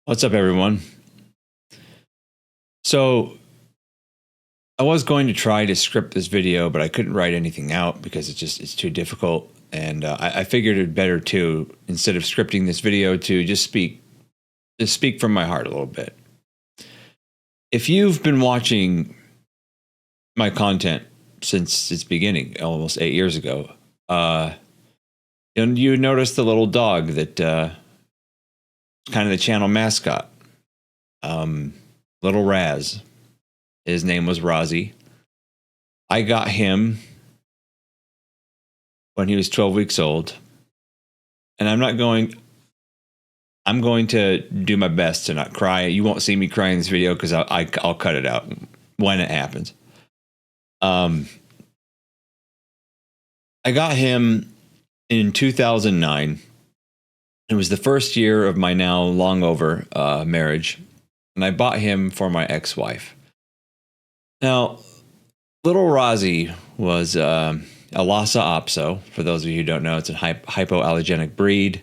What's up, everyone? So I was going to try to script this video, but I couldn't write anything out because it's too difficult. And I figured it better to, instead of scripting this video, to just speak from my heart a little bit. If you've been watching my content since its beginning, almost 8 years ago, and you noticed the little dog that kind of the channel mascot, Lil Raz. His name was Rozzy. I got him when he was 12 weeks old. And I'm going to do my best to not cry. You won't see me cry in this video because I'll cut it out when it happens. I got him in 2009. It was the first year of my now long over marriage. And I bought him for my ex-wife. Now, Lil Rozzy was a Lassa Apso. For those of you who don't know, it's a hypoallergenic breed.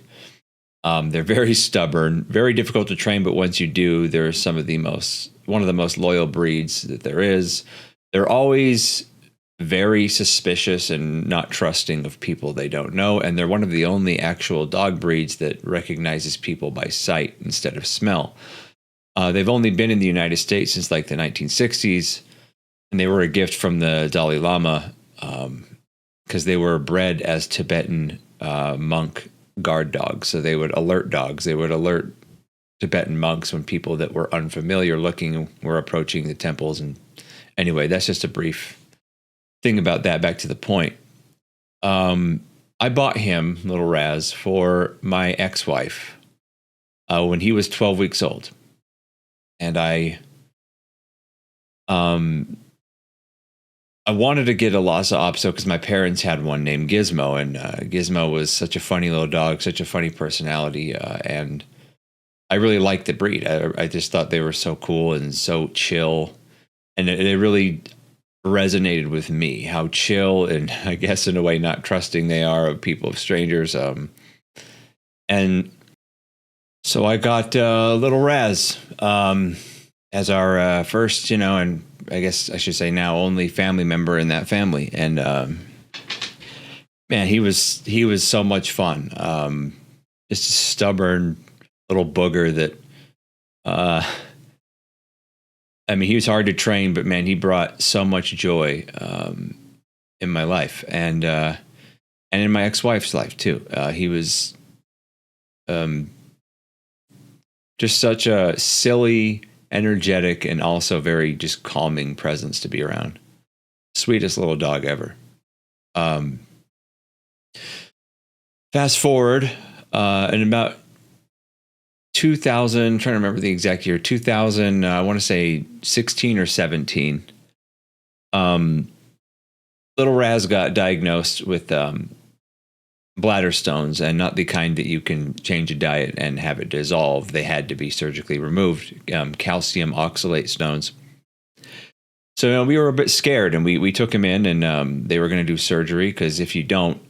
They're very stubborn, very difficult to train, but once you do, they're one of the most loyal breeds that there is. They're always very suspicious and not trusting of people they don't know, and they're one of the only actual dog breeds that recognizes people by sight instead of smell. They've only been in the United States since like the 1960s, and they were a gift from the Dalai Lama because they were bred as Tibetan monk guard dogs. So they would alert dogs. They would alert Tibetan monks when people that were unfamiliar looking were approaching the temples. And anyway, that's just a brief thing about that. Back to the point. I bought him, Lil Raz, for my ex-wife when he was 12 weeks old. And I wanted to get a Lassa Apso because my parents had one named Gizmo, and Gizmo was such a funny little dog, such a funny personality, and I really liked the breed. I just thought they were so cool and so chill, and it really resonated with me, how chill and I guess in a way not trusting they are of people, of strangers. And so I got Lil Raz as our first, and I guess I should say now only family member in that family. And man, he was so much fun. Just a stubborn little booger that he was hard to train, but man, he brought so much joy in my life and in my ex-wife's life too. He was just such a silly, energetic, and also very just calming presence to be around. Sweetest little dog ever. Fast forward, in about 2000, I'm trying to remember the exact year, 2000, I want to say 16 or 17, Lil Raz got diagnosed with bladder stones, and not the kind that you can change a diet and have it dissolve. They had to be surgically removed, calcium oxalate stones. So we were a bit scared, and we took him in, and they were going to do surgery because if you don't,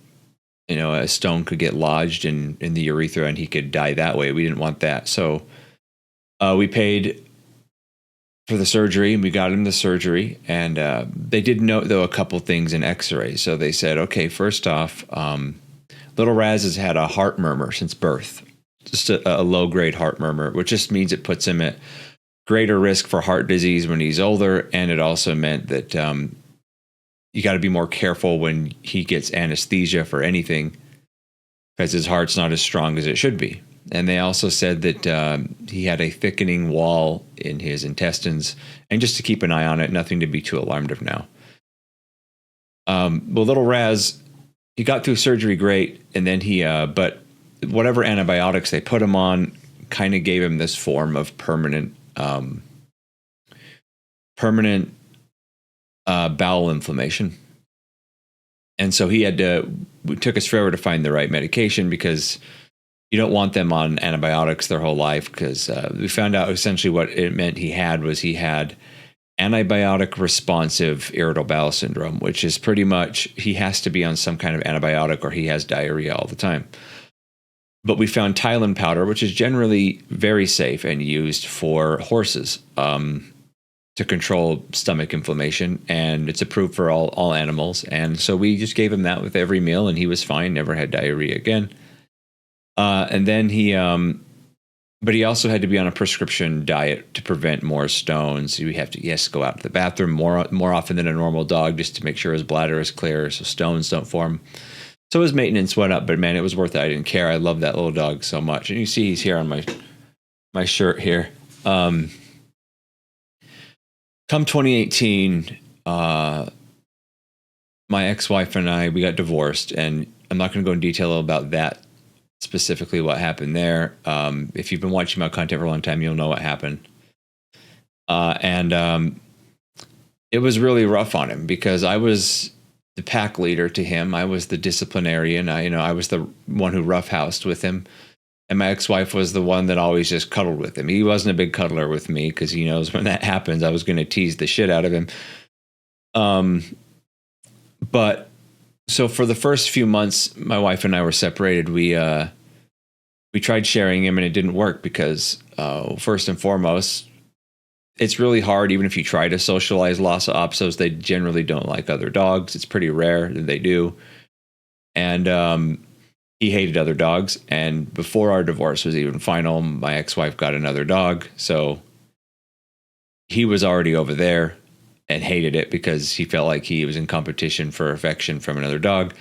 a stone could get lodged in the urethra and he could die that way. We didn't want that. So we paid for the surgery, and we got him the surgery, and they did note, though, a couple things in x-rays. So they said, okay, first off, Lil Raz has had a heart murmur since birth, just a low-grade heart murmur, which just means it puts him at greater risk for heart disease when he's older, and it also meant that you got to be more careful when he gets anesthesia for anything because his heart's not as strong as it should be. And they also said that he had a thickening wall in his intestines, and just to keep an eye on it, nothing to be too alarmed of now. Well, Lil Raz, he got through surgery great, and then but whatever antibiotics they put him on kind of gave him this form of permanent bowel inflammation. And so it took us forever to find the right medication because you don't want them on antibiotics their whole life, because we found out essentially what it meant he had antibiotic responsive irritable bowel syndrome, which is pretty much he has to be on some kind of antibiotic or he has diarrhea all the time. but we found Tylen powder, which is generally very safe and used for horses to control stomach inflammation, and it's approved for all animals. And so we just gave him that with every meal, and he was fine, never had diarrhea again. And then but he also had to be on a prescription diet to prevent more stones. He has to go out to the bathroom more often than a normal dog, just to make sure his bladder is clear so stones don't form. So his maintenance went up, but man, it was worth it. I didn't care. I love that little dog so much. And you see he's here on my shirt here. Come 2018, my ex-wife and I, we got divorced, and I'm not going to go in detail about that, specifically what happened there. If you've been watching my content for a long time, you'll know what happened. And it was really rough on him because I was the pack leader to him. I was the disciplinarian. I was the one who roughhoused with him. And my ex-wife was the one that always just cuddled with him. He wasn't a big cuddler with me because he knows when that happens, I was going to tease the shit out of him. But so for the first few months, my wife and I were separated. We tried sharing him, and it didn't work because first and foremost, it's really hard. Even if you try to socialize Lassa Apsos, they generally don't like other dogs. It's pretty rare that they do. And he hated other dogs. And before our divorce was even final, my ex-wife got another dog. So he was already over there and hated it because he felt like he was in competition for affection from another dog.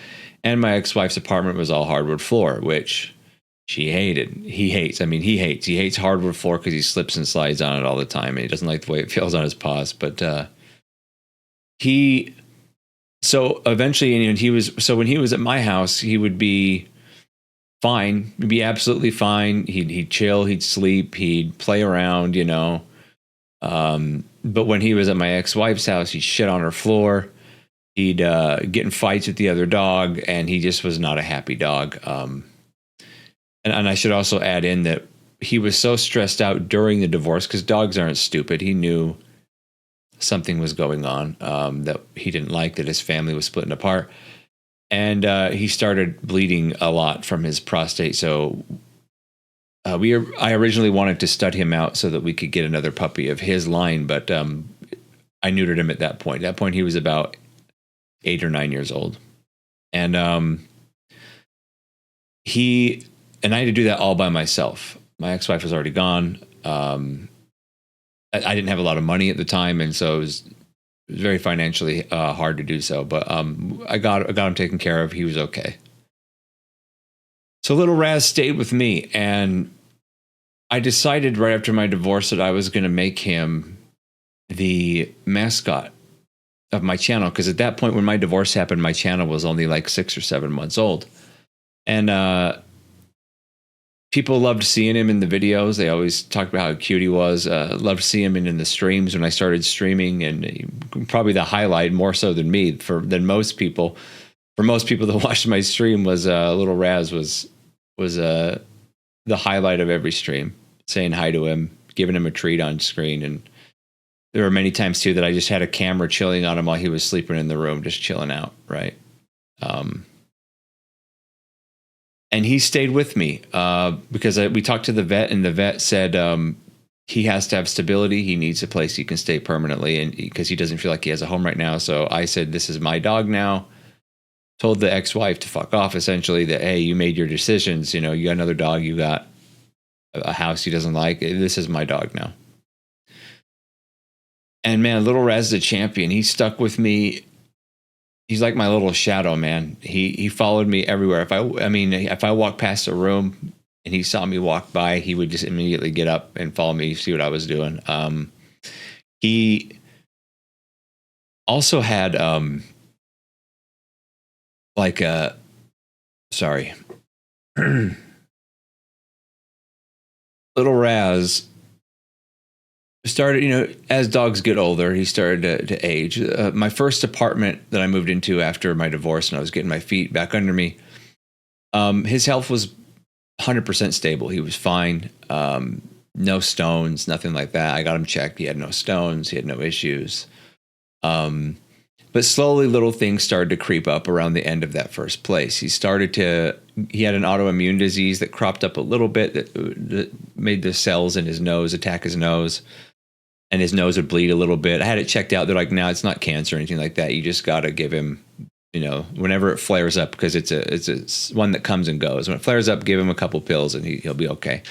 And my ex-wife's apartment was all hardwood floor, which she hated. He hates hardwood floor because he slips and slides on it all the time. And he doesn't like the way it feels on his paws. But so eventually, when he was at my house, he would be fine. He'd be absolutely fine. He'd chill, he'd sleep, he'd play around, but when he was at my ex-wife's house, he'd shit on her floor. He'd get in fights with the other dog, and he just was not a happy dog. And I should also add in that he was so stressed out during the divorce because dogs aren't stupid. He knew something was going on that he didn't like, that his family was splitting apart. And he started bleeding a lot from his prostate. So I originally wanted to stud him out so that we could get another puppy of his line, but I neutered him at that point. At that point, he was about 8 or 9 years old. And I had to do that all by myself. My ex-wife was already gone. I didn't have a lot of money at the time, and so it was very financially hard to do so. But I got him taken care of. He was okay. So Lil Raz stayed with me, and I decided right after my divorce that I was going to make him the mascot of my channel, because at that point when my divorce happened, my channel was only like 6 or 7 months old. And people loved seeing him in the videos. They always talked about how cute he was. Loved seeing him in the streams when I started streaming, and probably the highlight, more so than me, than most people. For most people that watched my stream, was Lil Raz was the highlight of every stream. Saying hi to him, giving him a treat on screen, and there were many times too that I just had a camera chilling on him while he was sleeping in the room, just chilling out, right? And he stayed with me because we talked to the vet, and the vet said he has to have stability. He needs a place he can stay permanently, and because he doesn't feel like he has a home right now. So I said, "This is my dog now." Told the ex-wife to fuck off, essentially, that, hey, you made your decisions. You got another dog. You got a house he doesn't like. This is my dog now. And man, Lil Raz is a champion. He stuck with me. He's like my little shadow, man. He followed me everywhere. If I walked past a room and he saw me walk by, he would just immediately get up and follow me, see what I was doing. He also had Lil Raz started, as dogs get older, he started to age. My first apartment that I moved into after my divorce, and I was getting my feet back under me, his health was 100% stable. He was fine. No stones, nothing like that. I got him checked. He had no stones. He had no issues. But slowly little things started to creep up around the end of that first place. He had an autoimmune disease that cropped up a little bit that made the cells in his nose attack his nose, and his nose would bleed a little bit. I had it checked out. They're like, no, it's not cancer or anything like that. You just got to give him, whenever it flares up, because it's a one that comes and goes. When it flares up, give him a couple pills and he'll be okay.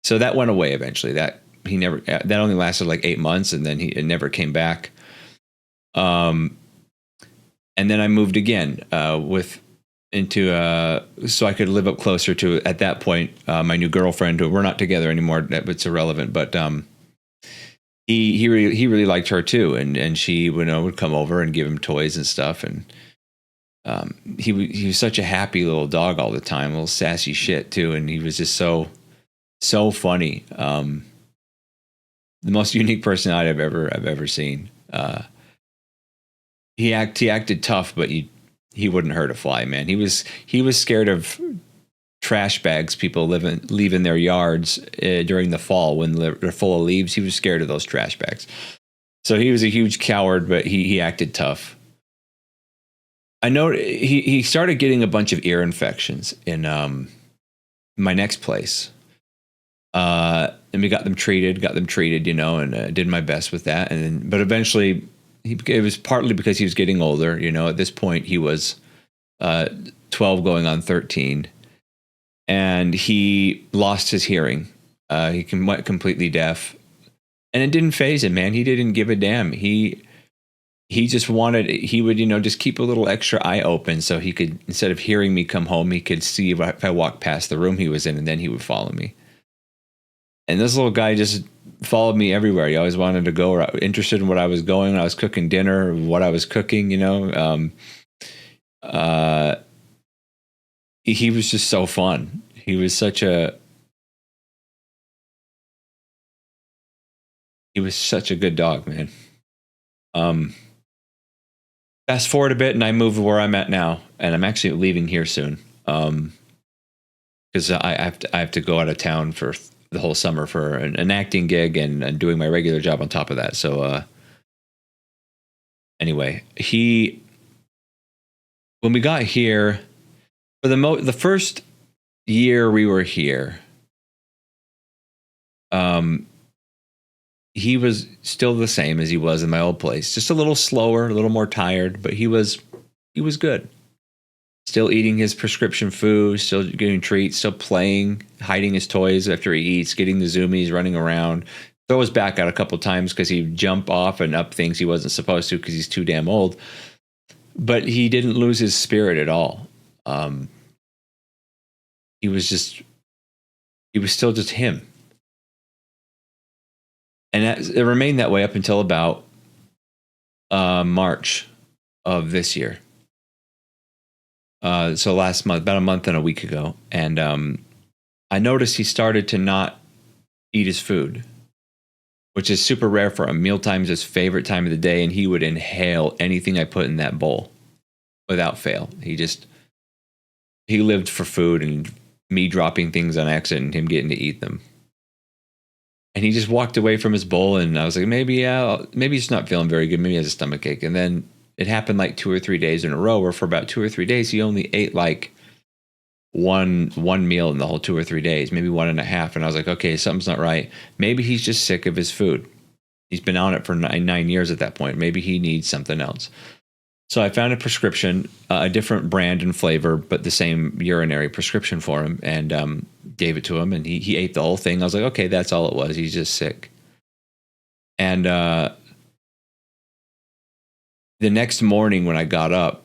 So that went away eventually. That only lasted like 8 months, and then it never came back. And then I moved again so I could live up closer to, at that point, my new girlfriend, who we're not together anymore. It's irrelevant, but he really liked her too, and she would come over and give him toys and stuff, and he was such a happy little dog all the time, little sassy shit too, and he was just so funny. The most unique personality I've ever seen. He acted tough, but he wouldn't hurt a fly, man. He was scared of trash bags people leaving their yards during the fall when they're full of leaves. He was scared of those trash bags. So he was a huge coward, but he acted tough. I know he started getting a bunch of ear infections in my next place. And we got them treated, and did my best with that. But eventually it was partly because he was getting older. At this point he was 12 going on 13. And he lost his hearing. He went completely deaf, and it didn't faze him, man. He didn't give a damn. He just wanted. He would, just keep a little extra eye open so he could, instead of hearing me come home, he could see if I walked past the room he was in, and then he would follow me. And this little guy just followed me everywhere. He always wanted to go, or interested in what I was going. When I was cooking dinner, what I was cooking. He was just so fun. He was such a good dog, man. Fast forward a bit, and I moved where I'm at now, and I'm actually leaving here soon, because I have to go out of town for the whole summer for an acting gig and doing my regular job on top of that. So anyway, when we got here. For the first year we were here, he was still the same as he was in my old place. Just a little slower, a little more tired, but he was good. Still eating his prescription food, still getting treats, still playing, hiding his toys after he eats, getting the zoomies, running around. Throw his back out a couple times because he'd jump off and up things he wasn't supposed to because he's too damn old. But he didn't lose his spirit at all. He was still just him. And it remained that way up until about March of this year. So last month, about a month and a week ago. And I noticed he started to not eat his food, which is super rare for him. Mealtime is his favorite time of the day, and he would inhale anything I put in that bowl without fail. He lived for food and me dropping things on accident and him getting to eat them. And he just walked away from his bowl, and I was like, maybe he's not feeling very good. Maybe he has a stomach ache. And then it happened like 2 or 3 days in a row, where for about 2 or 3 days, he only ate like one meal in the whole 2 or 3 days, maybe 1.5. And I was like, okay, something's not right. Maybe he's just sick of his food. He's been on it for 9 years at that point. Maybe he needs something else. So I found a prescription, a different brand and flavor, but the same urinary prescription for him, and gave it to him, and he ate the whole thing. I was like, okay, that's all it was. He's just sick. And the next morning when I got up,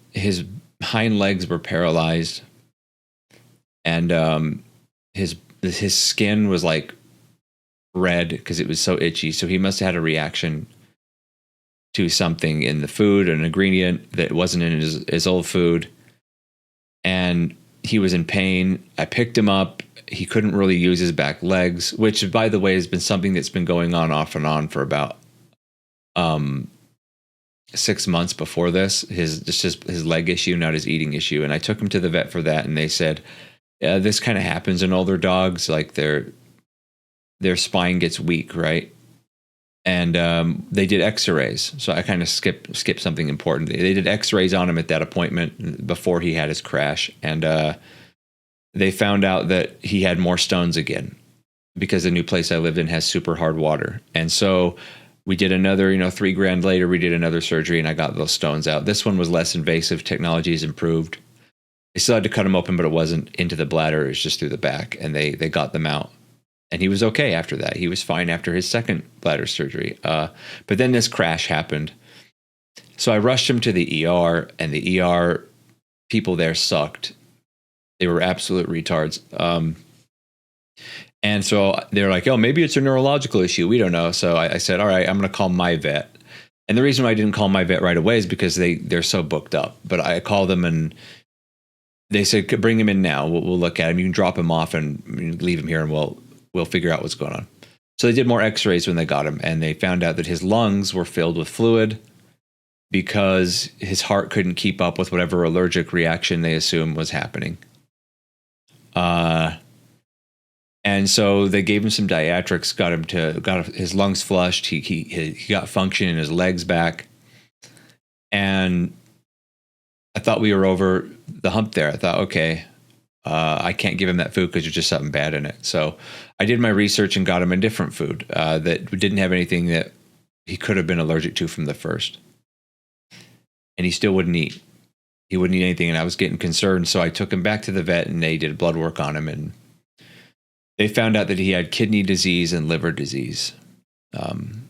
his hind legs were paralyzed, and his skin was like red because it was so itchy. So he must have had a reaction to something in the food, an ingredient that wasn't in his old food. And he was in pain. I picked him up. He couldn't really use his back legs, which, by the way, has been something that's been going on off and on for about 6 months before this. His leg issue, not his eating issue. And I took him to the vet for that, and they said, this kind of happens in older dogs. Like their spine gets weak, right? And they did X-rays. So I kind of skipped something important. They did X-rays on him at that appointment before he had his crash, and they found out that he had more stones again because the new place I lived in has super hard water. And so we did another, $3,000 later, we did another surgery and I got those stones out. This one was less invasive. Technology has improved. They still had to cut him open, but it wasn't into the bladder. It was just through the back, and they got them out. And he was okay after that. He was fine after his second bladder surgery. But then this crash happened. So I rushed him to the ER, and the ER people there sucked. They were absolute retards. And so they're like, oh, maybe it's a neurological issue. We don't know. So I said, all right, I'm going to call my vet. And the reason why I didn't call my vet right away is because they're so booked up. But I called them and they said, bring him in now. We'll look at him. You can drop him off and leave him here, and we'll figure out what's going on. So they did more X-rays when they got him, and they found out that his lungs were filled with fluid because his heart couldn't keep up with whatever allergic reaction they assumed was happening. And so they gave him some diatrics, got his lungs flushed. He got function in his legs back. And I thought we were over the hump there. I thought, okay, I can't give him that food because there's just something bad in it. So I did my research and got him a different food that didn't have anything that he could have been allergic to from the first. And he still wouldn't eat. He wouldn't eat anything, and I was getting concerned. So I took him back to the vet, and they did blood work on him, and they found out that he had kidney disease and liver disease. And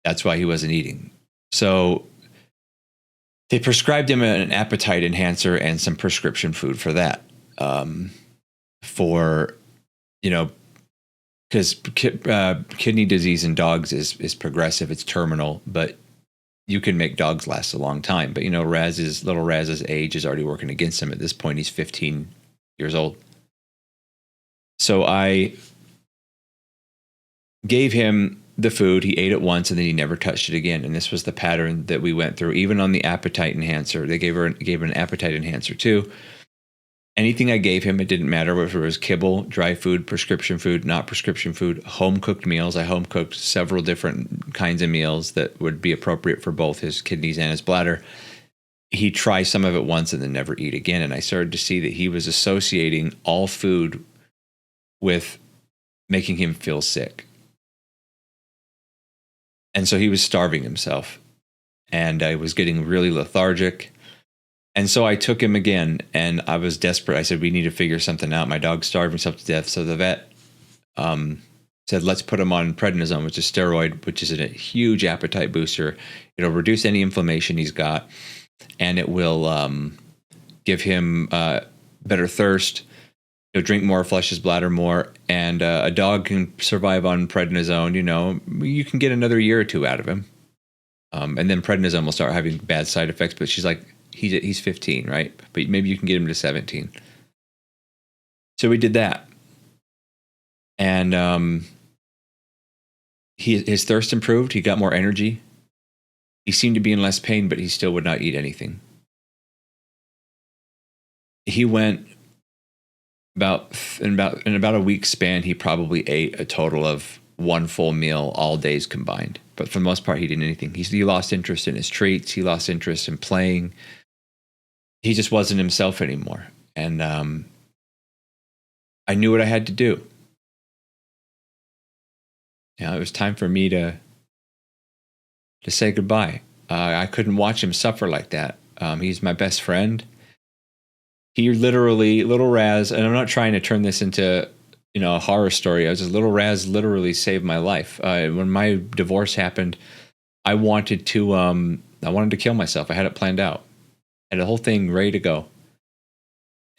that's why he wasn't eating. So they prescribed him an appetite enhancer and some prescription food for that. Because kidney disease in dogs is progressive, it's terminal, but you can make dogs last a long time. But little Raz's age is already working against him. At this point, he's 15 years old. So I gave him the food. He ate it once, and then he never touched it again. And this was the pattern that we went through. Even on the appetite enhancer, they gave an appetite enhancer too. Anything I gave him, it didn't matter whether it was kibble, dry food, prescription food, not prescription food, home-cooked meals. I home-cooked several different kinds of meals that would be appropriate for both his kidneys and his bladder. He'd try some of it once and then never eat again. And I started to see that he was associating all food with making him feel sick. And so he was starving himself. And I was getting really lethargic. And so I took him again, and I was desperate. I said, we need to figure something out. My dog's starving himself to death. So the vet said, let's put him on prednisone, which is steroid, which is a huge appetite booster. It'll reduce any inflammation he's got, and it will give him better thirst. He'll drink more, flush his bladder more, and a dog can survive on prednisone. You can get another year or two out of him. And then prednisone will start having bad side effects, but she's like, he's 15, right? But maybe you can get him to 17. So we did that. And his thirst improved. He got more energy. He seemed to be in less pain, but he still would not eat anything. He went in about a week span, he probably ate a total of one full meal all days combined. But for the most part, he didn't eat anything. He lost interest in his treats. He lost interest in playing. He just wasn't himself anymore. And I knew what I had to do. It was time for me to say goodbye. I couldn't watch him suffer like that. He's my best friend. He literally, Lil Raz, and I'm not trying to turn this into a horror story. Lil Raz literally saved my life. When my divorce happened, I wanted to kill myself. I had it planned out. I had the whole thing ready to go.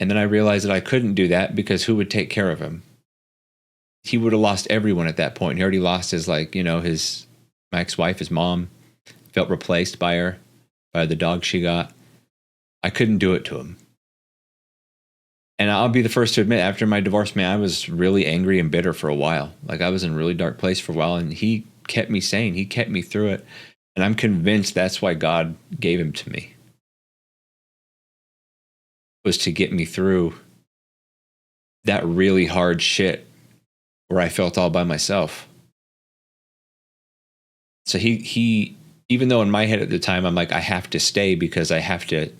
And then I realized that I couldn't do that because who would take care of him? He would have lost everyone at that point. He already lost my ex-wife, his mom, felt replaced by her, by the dog she got. I couldn't do it to him. And I'll be the first to admit, after my divorce, man, I was really angry and bitter for a while. Like I was in a really dark place for a while, and he kept me sane. He kept me through it. And I'm convinced that's why God gave him to me. Was to get me through that really hard shit where I felt all by myself. So he, even though in my head at the time, I'm like, I have to stay because I have to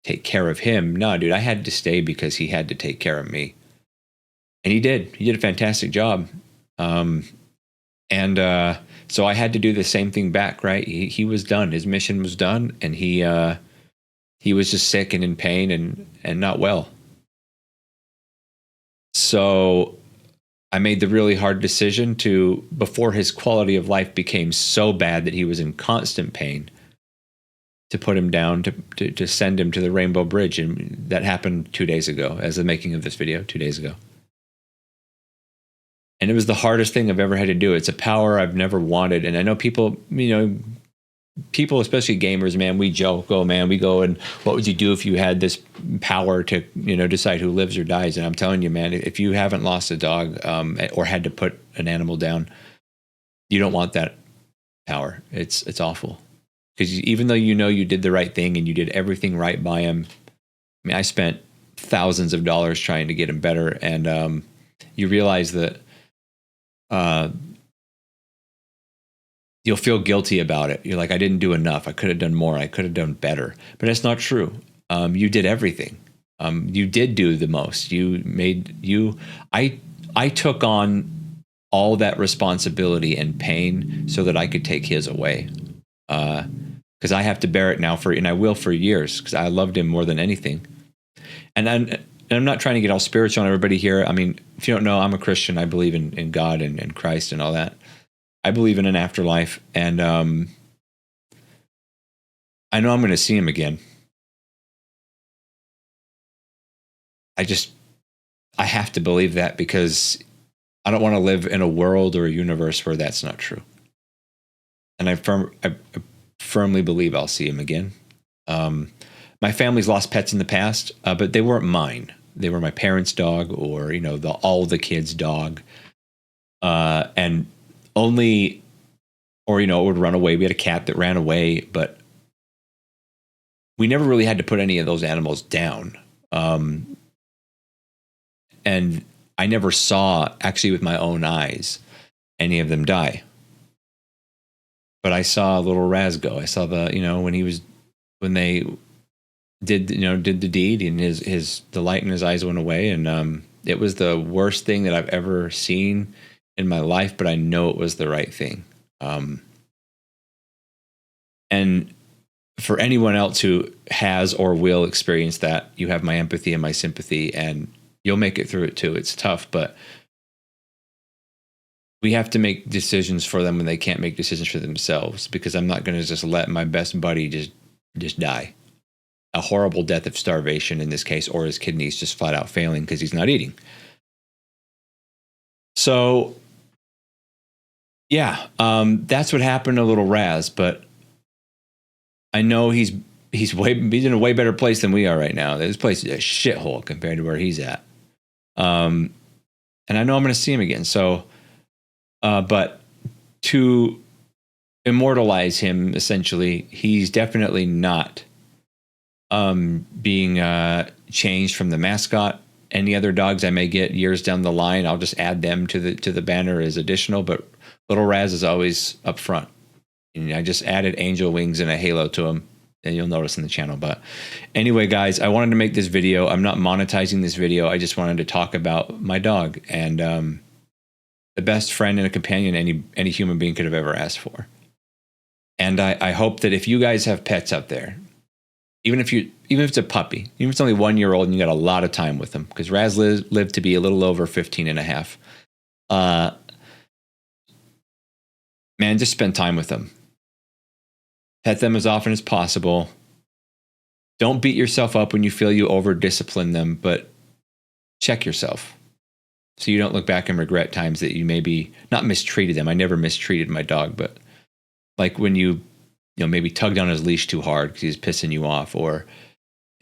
take care of him. No, dude, I had to stay because he had to take care of me. And he did. He did a fantastic job. So I had to do the same thing back, right? He was done. His mission was done, and he was just sick and in pain and not well. So I made the really hard decision to, before his quality of life became so bad that he was in constant pain, to put him down, to send him to the Rainbow Bridge. And that happened 2 days ago, as the making of this video, 2 days ago. And it was the hardest thing I've ever had to do. It's a power I've never wanted. And I know people, people, especially gamers, man, we joke, oh man, we go and what would you do if you had this power to, decide who lives or dies? And I'm telling you, man, if you haven't lost a dog or had to put an animal down, you don't want that power. It's awful. Because even though you did the right thing and you did everything right by him, I mean, I spent thousands of dollars trying to get him better. And you realize that you'll feel guilty about it. You're like, I didn't do enough. I could have done more. I could have done better. But that's not true. You did everything. You did do the most. I took on all that responsibility and pain so that I could take his away. Because I have to bear it now and I will for years, because I loved him more than anything. And I'm not trying to get all spiritual on everybody here. I mean, if you don't know, I'm a Christian. I believe in God and Christ and all that. I believe in an afterlife, and I know I'm going to see him again. I have to believe that, because I don't want to live in a world or a universe where that's not true. And I firmly believe I'll see him again. My family's lost pets in the past, but they weren't mine. They were my parents' dog, or all the kids' dog, and only, or it would run away. We had a cat that ran away, but we never really had to put any of those animals down. And I never saw, actually with my own eyes, any of them die. But I saw Lil Raz go. I saw when they did the deed, and the light in his eyes went away, and it was the worst thing that I've ever seen in my life, but I know it was the right thing. And for anyone else who has or will experience that, you have my empathy and my sympathy, and you'll make it through it too. It's tough, but we have to make decisions for them when they can't make decisions for themselves, because I'm not going to just let my best buddy just die. A horrible death of starvation in this case, or his kidneys just flat out failing because he's not eating. So yeah, that's what happened to Lil Raz, but I know he's in a way better place than we are right now. This place is a shithole compared to where he's at. And I know I'm going to see him again. So, but to immortalize him, essentially, he's definitely not being changed from the mascot. Any other dogs I may get years down the line, I'll just add them to the banner as additional. But Lil Raz is always up front. And I just added angel wings and a halo to him, and you'll notice in the channel. But anyway, guys, I wanted to make this video. I'm not monetizing this video. I just wanted to talk about my dog, and the best friend and a companion any human being could have ever asked for. And I hope that if you guys have pets out there, even if it's a puppy, even if it's only 1 year old and you got a lot of time with them, because Raz lived to be a little over 15 and a half. Man, just spend time with them. Pet them as often as possible. Don't beat yourself up when you feel you over-discipline them, but check yourself so you don't look back and regret times that you maybe not mistreated them. I never mistreated my dog, but like when you maybe tugged on his leash too hard because he's pissing you off, or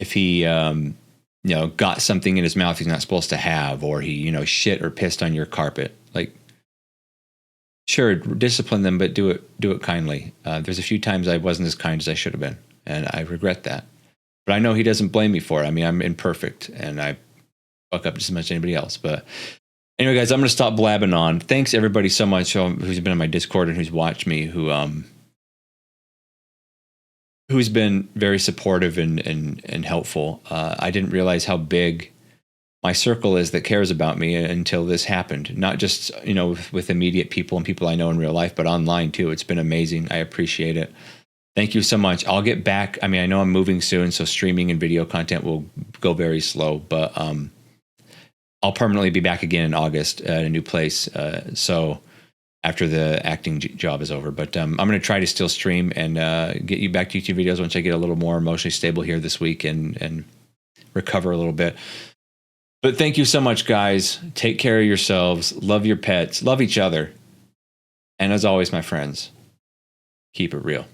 if he got something in his mouth he's not supposed to have, or he shit or pissed on your carpet. Like, sure, discipline them, but do it kindly. There's a few times I wasn't as kind as I should have been, and I regret that. But I know he doesn't blame me for it. I mean, I'm imperfect, and I fuck up just as much as anybody else. But Anyway, guys, I'm going to stop blabbing on. Thanks everybody so much who's been on my Discord and who's watched me, who's been very supportive and helpful. I didn't realize how big my circle is that cares about me until this happened. Not just, with immediate people and people I know in real life, but online too. It's been amazing. I appreciate it. Thank you so much. I'll get back. I mean, I know I'm moving soon, so streaming and video content will go very slow, but I'll permanently be back again in August at a new place. So after the acting job is over, but I'm going to try to still stream and get you back to YouTube videos once I get a little more emotionally stable here this week and recover a little bit. But thank you so much, guys. Take care of yourselves. Love your pets. Love each other. And as always, my friends, keep it real.